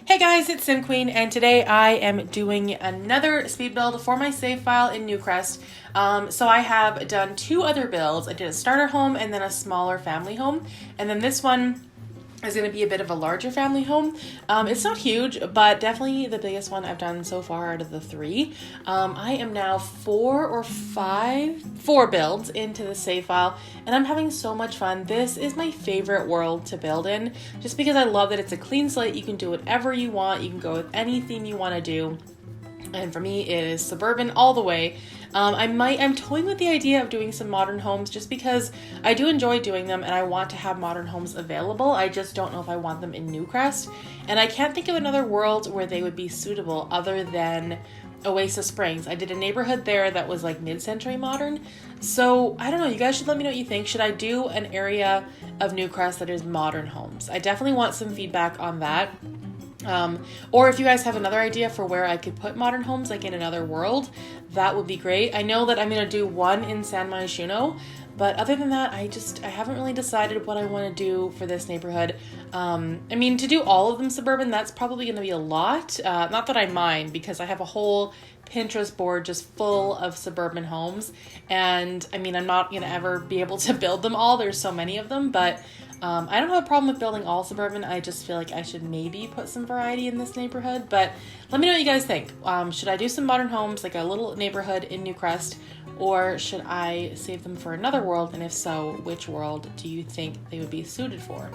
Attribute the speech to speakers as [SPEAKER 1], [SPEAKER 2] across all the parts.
[SPEAKER 1] Hey guys, it's Sim Queen, and today I am doing another speed build for my save file in Newcrest. So I have done two other builds. I did a starter home and then a smaller family home, and then this one is going to be a bit of a larger family home. It's not huge, but definitely the biggest one I've done so far out of the three. I am now four builds into the save file, and I'm having so much fun. This is my favorite world to build in, just because I love that it's a clean slate. You can do whatever you want. You can go with any theme you want to do. And for me, it is suburban all the way. I'm toying with the idea of doing some modern homes just because I do enjoy doing them and I want to have modern homes available. I just don't know if I want them in Newcrest. And I can't think of another world where they would be suitable other than Oasis Springs. I did a neighborhood there that was like mid-century modern. So I don't know, you guys should let me know what you think. Should I do an area of Newcrest that is modern homes? I definitely want some feedback on that. Or if you guys have another idea for where I could put modern homes, like in another world, that would be great. I know that I'm going to do one in San Myshuno, but other than that, I haven't really decided what I want to do for this neighborhood. To do all of them suburban, that's probably going to be a lot. Not that I mind, because I have a whole Pinterest board just full of suburban homes. And I'm not going to ever be able to build them all. There's so many of them, but I don't have a problem with building all suburban. I just feel like I should maybe put some variety in this neighborhood, but let me know what you guys think. Should I do some modern homes, like a little neighborhood in Newcrest, or should I save them for another world? And if so, which world do you think they would be suited for?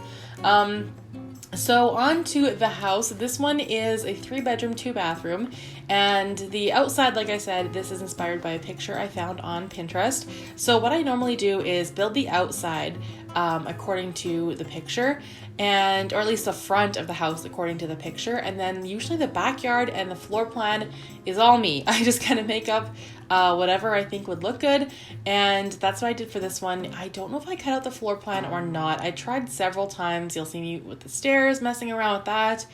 [SPEAKER 1] So on to the house. This one is a 3-bedroom, 2-bathroom, and the outside, like I said, this is inspired by a picture I found on Pinterest. So what I normally do is build the outside according to the picture, or at least the front of the house according to the picture, and then usually the backyard and the floor plan is all me. I just kind of make up whatever I think would look good, and that's what I did for this one. I don't know if I cut out the floor plan or not. I tried several times. You'll see me with the stairs, messing around with that.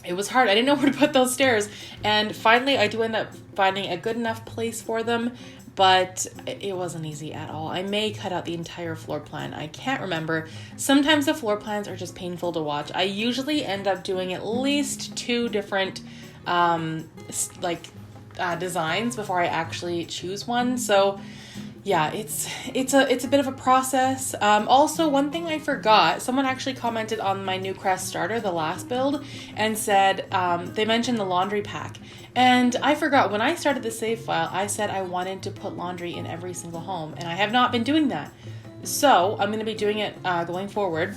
[SPEAKER 1] It was hard. I didn't know where to put those stairs, and finally I do end up finding a good enough place for them, but it wasn't easy at all. I may cut out the entire floor plan. I can't remember. Sometimes the floor plans are just painful to watch. I usually end up doing at least 2 different designs before I actually choose one. So yeah, it's a bit of a process. Also, one thing I forgot, someone actually commented on my Newcrest starter, the last build, and said they mentioned the laundry pack. And I forgot, when I started the save file, I said I wanted to put laundry in every single home, and I have not been doing that. So I'm going to be doing it going forward,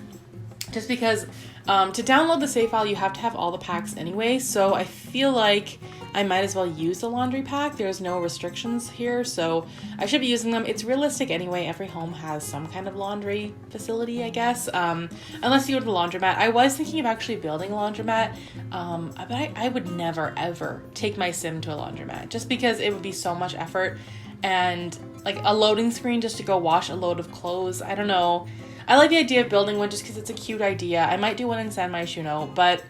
[SPEAKER 1] just because to download the save file, you have to have all the packs anyway. So I feel like I might as well use the laundry pack. There's no restrictions here, so I should be using them. It's realistic anyway. Every home has some kind of laundry facility, I guess, unless you go to the laundromat. I was thinking of actually building a laundromat, but I would never, ever take my sim to a laundromat, just because it would be so much effort, and like a loading screen just to go wash a load of clothes. I don't know. I like the idea of building one just because it's a cute idea. I might do one in San Myshuno, but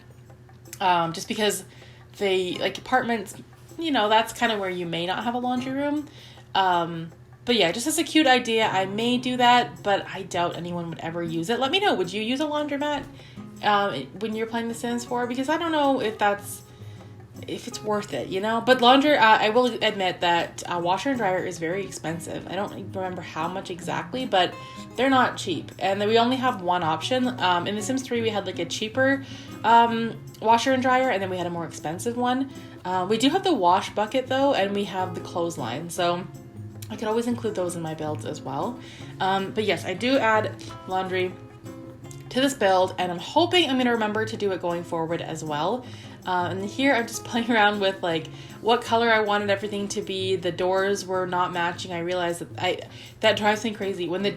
[SPEAKER 1] just because apartments, that's kind of where you may not have a laundry room. But yeah, just as a cute idea, I may do that, but I doubt anyone would ever use it. Let me know, would you use a laundromat when you're playing The Sims 4? Because I don't know if it's worth it, But laundry, I will admit that washer and dryer is very expensive. I don't remember how much exactly, but they're not cheap. And then we only have one option. In The Sims 3, we had like a cheaper washer and dryer, and then we had a more expensive one. We do have the wash bucket though, and we have the clothesline, so I could always include those in my builds as well. But yes, I do add laundry to this build, and I'm hoping I'm going to remember to do it going forward as well. And here I'm just playing around with like what color I wanted everything to be. The doors were not matching. I realized that drives me crazy when the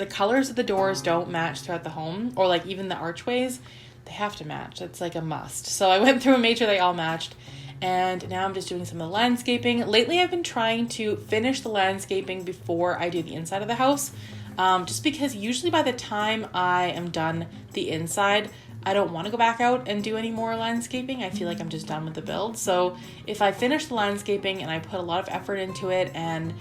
[SPEAKER 1] colors of the doors don't match throughout the home, or like even the archways, they have to match. That's like a must. So I went through and made sure they all matched. And now I'm just doing some of the landscaping. Lately I've been trying to finish the landscaping before I do the inside of the house. Just because usually by the time I am done the inside, I don't want to go back out and do any more landscaping. I feel like I'm just done with the build. So if I finish the landscaping and I put a lot of effort into it and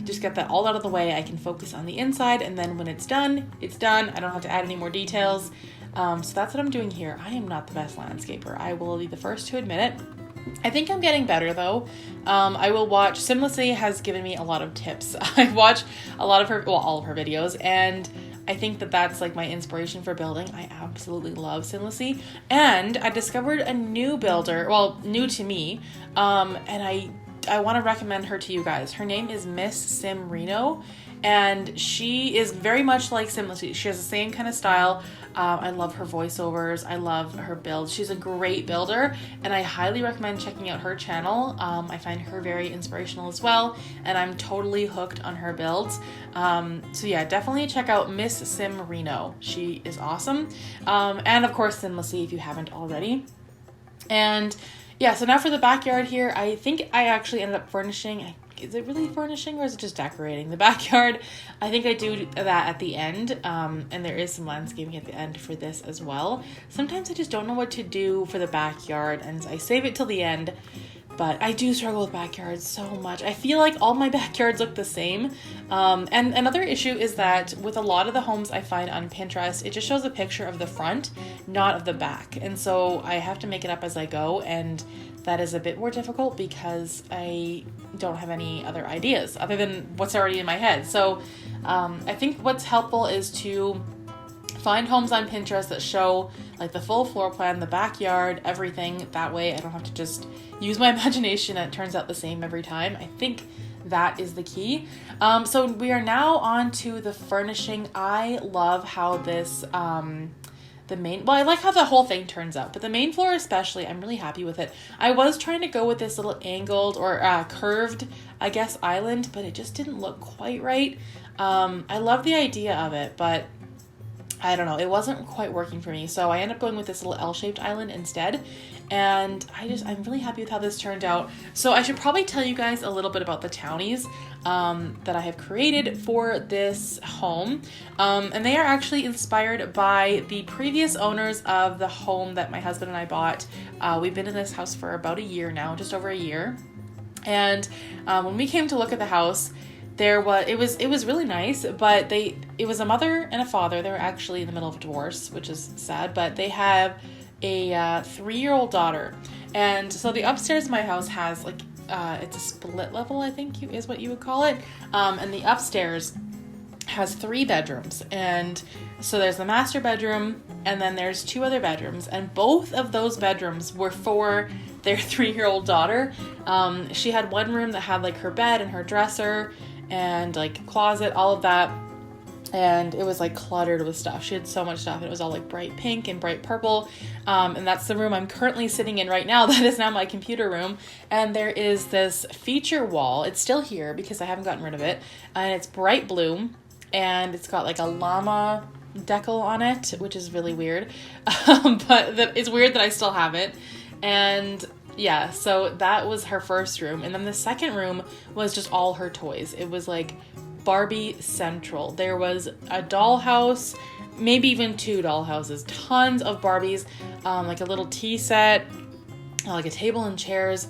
[SPEAKER 1] just get that all out of the way, I can focus on the inside, and then when it's done, it's done. I don't have to add any more details. So that's what I'm doing here. I am not the best landscaper. I will be the first to admit it. I think I'm getting better though. I will watch, Simlessly has given me a lot of tips. I watch a lot of her, well, all of her videos, and I think that that's like my inspiration for building. I absolutely love Simlessly. And I discovered a new builder, well, new to me, and I want to recommend her to you guys. Her name is Miss Sim Reno, and she is very much like Simlessly. She has the same kind of style. I love her voiceovers. I love her builds. She's a great builder, and I highly recommend checking out her channel. I find her very inspirational as well, and I'm totally hooked on her builds. So yeah, definitely check out Miss Sim Reno. She is awesome. And of course, Simlessly if you haven't already. And yeah, so now for the backyard here, I think I actually ended up furnishing. Is it really furnishing or is it just decorating the backyard? I think I do that at the end, and there is some landscaping at the end for this as well. Sometimes I just don't know what to do for the backyard, and I save it till the end. But I do struggle with backyards so much. I feel like all my backyards look the same. And another issue is that with a lot of the homes I find on Pinterest, it just shows a picture of the front, not of the back. And so I have to make it up as I go, and that is a bit more difficult because I don't have any other ideas other than what's already in my head. So I think what's helpful is to find homes on Pinterest that show like the full floor plan, the backyard, everything. That way I don't have to just use my imagination and it turns out the same every time. I think that is the key. So we are now on to the furnishing. I love how this, I like how the whole thing turns out, but the main floor especially, I'm really happy with it. I was trying to go with this little angled or curved, I guess, island, but it just didn't look quite right. I love the idea of it, but I don't know, it wasn't quite working for me. So I ended up going with this little L-shaped island instead. And I'm really happy with how this turned out. So I should probably tell you guys a little bit about the townies that I have created for this home. And they are actually inspired by the previous owners of the home that my husband and I bought. We've been in this house for about a year now, just over a year. And when we came to look at the house, it was really nice, but it was a mother and a father. They were actually in the middle of a divorce, which is sad, but they have a 3-year-old daughter. And so the upstairs of my house has like it's a split level, I think is what you would call it. And the upstairs has 3 bedrooms. And so there's the master bedroom, and then there's 2 other bedrooms, and both of those bedrooms were for their 3-year-old daughter. She had one room that had like her bed and her dresser and like closet, all of that, and it was like cluttered with stuff. She had so much stuff, and it was all like bright pink and bright purple, and that's the room I'm currently sitting in right now. That is now my computer room, and there is this feature wall. It's still here because I haven't gotten rid of it, and it's bright blue, and it's got like a llama decal on it, which is really weird, but it's weird that I still have it. And yeah, so that was her first room. And then the second room was just all her toys. It was like Barbie Central. There was a dollhouse, maybe even 2 dollhouses, tons of Barbies, like a little tea set, like a table and chairs.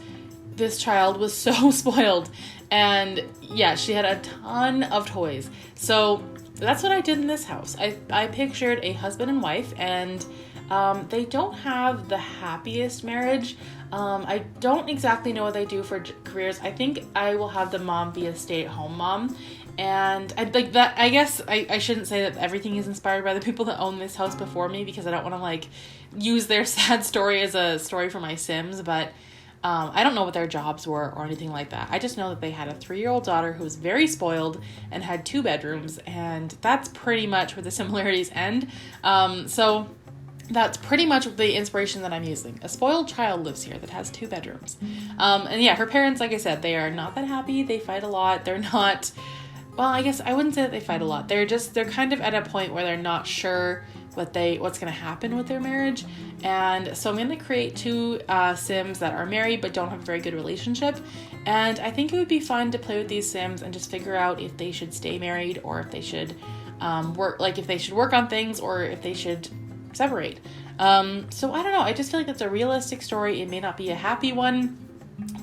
[SPEAKER 1] This child was so spoiled. And yeah, she had a ton of toys. So that's what I did in this house. I pictured a husband and wife, and they don't have the happiest marriage. I don't exactly know what they do for careers. I think I will have the mom be a stay-at-home mom. And I like that. I guess I shouldn't say that everything is inspired by the people that own this house before me, because I don't want to like use their sad story as a story for my Sims, but I don't know what their jobs were or anything like that. I just know that they had a 3-year-old daughter who was very spoiled and had 2 bedrooms, and that's pretty much where the similarities end. So that's pretty much the inspiration that I'm using. A spoiled child lives here that has 2 bedrooms. And yeah, her parents, like I said, they are not that happy. They fight a lot. They're not, well, I guess I wouldn't say that they fight a lot. They're kind of at a point where they're not sure what's going to happen with their marriage. And so I'm going to create 2 Sims that are married but don't have a very good relationship. And I think it would be fun to play with these Sims and just figure out if they should stay married or if they should work on things, or if they should separate. So I don't know. I just feel like that's a realistic story. It may not be a happy one,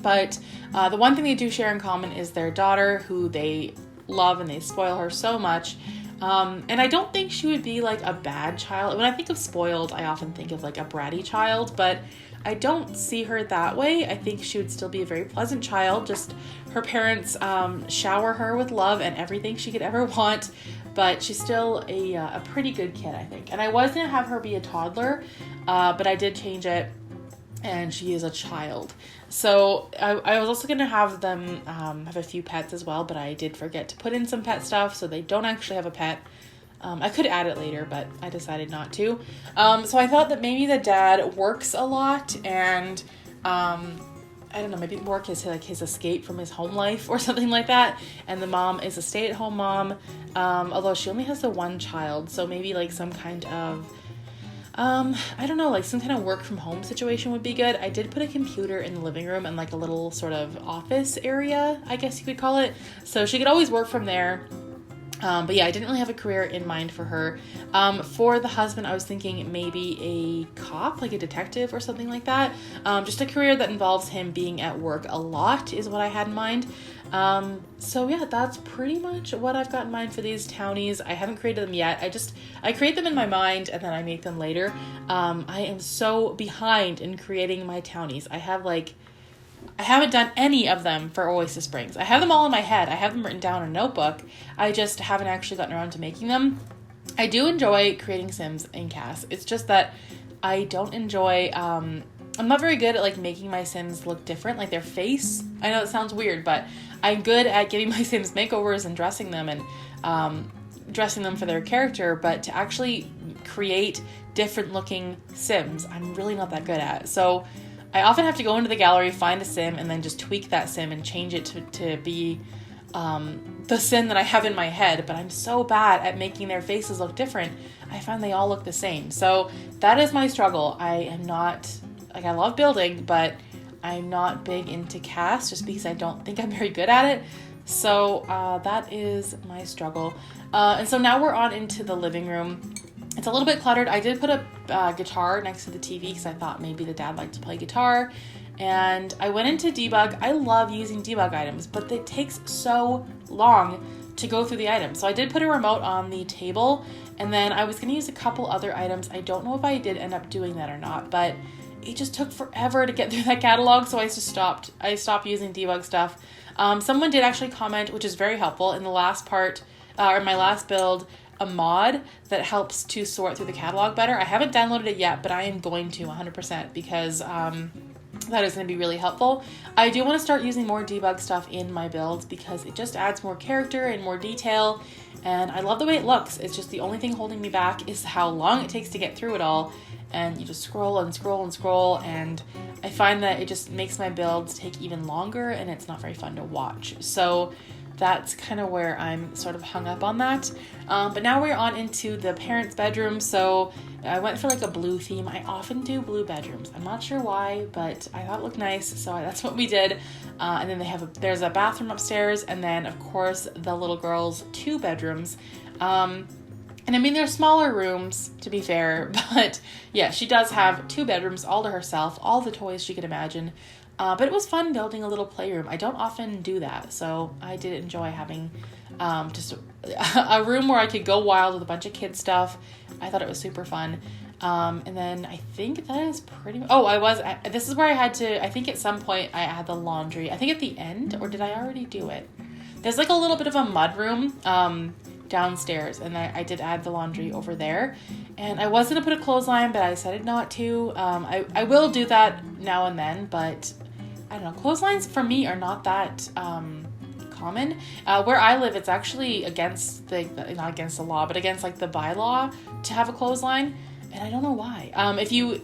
[SPEAKER 1] but the one thing they do share in common is their daughter, who they love and they spoil her so much. And I don't think she would be like a bad child. When I think of spoiled, I often think of like a bratty child, but I don't see her that way. I think she would still be a very pleasant child. Just her parents shower her with love and everything she could ever want, but she's still a pretty good kid, I think. And I was going to have her be a toddler, but I did change it, and she is a child. So I was also going to have them have a few pets as well, but I did forget to put in some pet stuff, so they don't actually have a pet. I could add it later, but I decided not to. So I thought that maybe the dad works a lot, and I don't know, maybe work is like his escape from his home life or something like that. And the mom is a stay-at-home mom, although she only has the one child. So maybe like some kind of, I don't know, like some kind of work from home situation would be good. I did put a computer in the living room and like a little sort of office area, I guess you could call it. So she could always work from there. But yeah, I didn't really have a career in mind for her. For the husband, I was thinking maybe a cop, like a detective or something like that. Just a career that involves him being at work a lot is what I had in mind. So yeah, that's pretty much what I've got in mind for these townies. I haven't created them yet. I create them in my mind and then I make them later. I am so behind in creating my townies. I haven't done any of them for Oasis Springs. I have them all in my head. I have them written down in a notebook. I just haven't actually gotten around to making them. I do enjoy creating Sims in CAS. It's just that I don't enjoy, I'm not very good at like making my Sims look different, like their face. I know it sounds weird, but I'm good at giving my Sims makeovers and dressing them and dressing them for their character, but to actually create different looking Sims, I'm really not that good at. So I often have to go into the gallery, find a sim, and then just tweak that sim and change it to be the sim that I have in my head. But I'm so bad at making their faces look different. I find they all look the same. So that is my struggle. I am not, like, I love building, but I'm not big into CAS just because I don't think I'm very good at it. So that is my struggle. And so now we're on into the living room. It's a little bit cluttered. I did put a guitar next to the TV because I thought maybe the dad liked to play guitar. And I went into debug. I love using debug items, but it takes so long to go through the items. So I did put a remote on the table, and then I was going to use a couple other items. I don't know if I did end up doing that or not, but it just took forever to get through that catalog, so I just stopped. I stopped using debug stuff. Someone did actually comment, which is very helpful, in the last part, or my last build, a mod that helps to sort through the catalog better. I haven't downloaded it yet, but I am going to 100% because that is going to be really helpful. I do want to start using more debug stuff in my builds because it just adds more character and more detail, and I love the way it looks. It's just the only thing holding me back is how long it takes to get through it all, and you just scroll and scroll and scroll, and I find that it just makes my builds take even longer, and it's not very fun to watch. So that's kind of where I'm sort of hung up on that. But now we're on into the parents' bedroom. So I went for like a blue theme. I often do blue bedrooms. I'm not sure why, but I thought it looked nice, so that's what we did. And then there's a bathroom upstairs, and then of course the little girl's 2 bedrooms. And I mean, they're smaller rooms, to be fair, but yeah, she does have 2 bedrooms all to herself, all the toys she could imagine. But it was fun building a little playroom. I don't often do that, so I did enjoy having just a room where I could go wild with a bunch of kid stuff. I thought it was super fun. And then I think that is pretty much... Oh, this is where I had to... I think at some point I had the laundry. I think at the end, or did I already do it? There's like a little bit of a mud room downstairs, and I did add the laundry over there. And I was going to put a clothesline, but I decided not to. I will do that now and then, but I don't know. Clotheslines for me are not that common. Where I live, it's actually against not against the law, but against like the bylaw to have a clothesline. And I don't know why.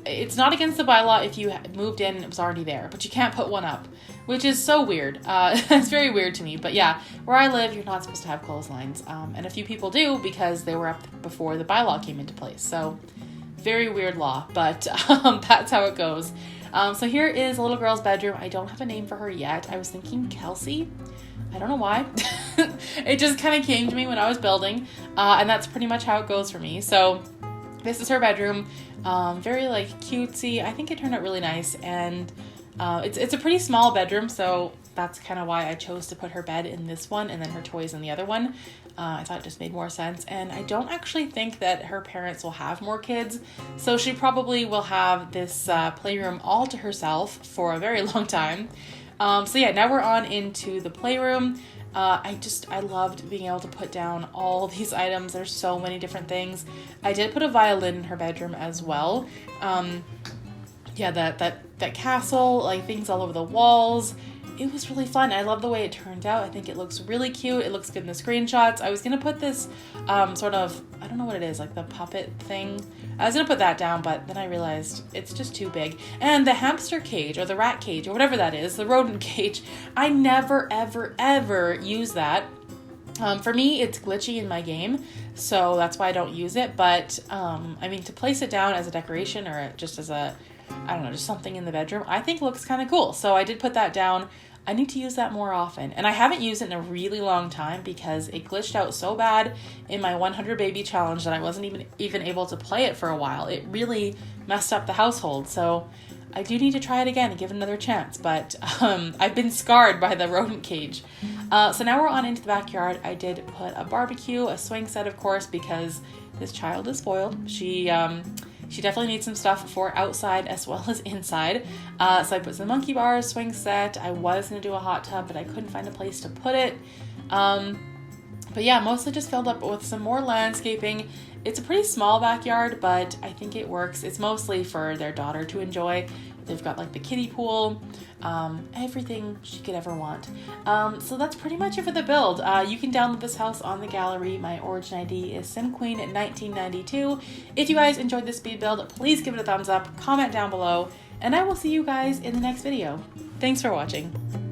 [SPEAKER 1] It's not against the bylaw if you moved in and it was already there, but you can't put one up, which is so weird. It's very weird to me. But yeah, where I live, you're not supposed to have clotheslines. And a few people do because they were up before the bylaw came into place. So very weird law, but that's how it goes. So here is a little girl's bedroom. I don't have a name for her yet. I was thinking Kelsey. I don't know why. It just kind of came to me when I was building. And that's pretty much how it goes for me. So this is her bedroom. Very like cutesy. I think it turned out really nice. And it's a pretty small bedroom. So that's kind of why I chose to put her bed in this one and then her toys in the other one. I thought it just made more sense. And I don't actually think that her parents will have more kids. So she probably will have this playroom all to herself for a very long time. So yeah, now we're on into the playroom. I loved being able to put down all these items. There's so many different things. I did put a violin in her bedroom as well. Yeah, that castle, like things all over the walls. It was really fun. I love the way it turned out. I think it looks really cute. It looks good in the screenshots. I was going to put this sort of, I don't know what it is, like the puppet thing. I was going to put that down, but then I realized it's just too big. And the hamster cage or the rat cage or whatever that is, the rodent cage, I never, ever, ever use that. For me, it's glitchy in my game, so that's why I don't use it. But, I mean, to place it down as a decoration or just as a, I don't know, just something in the bedroom, I think looks kind of cool. So I did put that down. I need to use that more often. And I haven't used it in a really long time because it glitched out so bad in my 100 baby challenge that I wasn't even able to play it for a while. It really messed up the household. So I do need to try it again and give it another chance. But I've been scarred by the rodent cage. So now we're on into the backyard. I did put a barbecue, a swing set, of course, because this child is spoiled. She definitely needs some stuff for outside as well as inside. So I put some monkey bars, swing set. I was going to do a hot tub, but I couldn't find a place to put it. But yeah, mostly just filled up with some more landscaping. It's a pretty small backyard, but I think it works. It's mostly for their daughter to enjoy. They've got like the kiddie pool, everything she could ever want. So that's pretty much it for the build. You can download this house on the gallery. My origin ID is SimQueen1992. If you guys enjoyed this speed build, please give it a thumbs up, comment down below, and I will see you guys in the next video. Thanks for watching.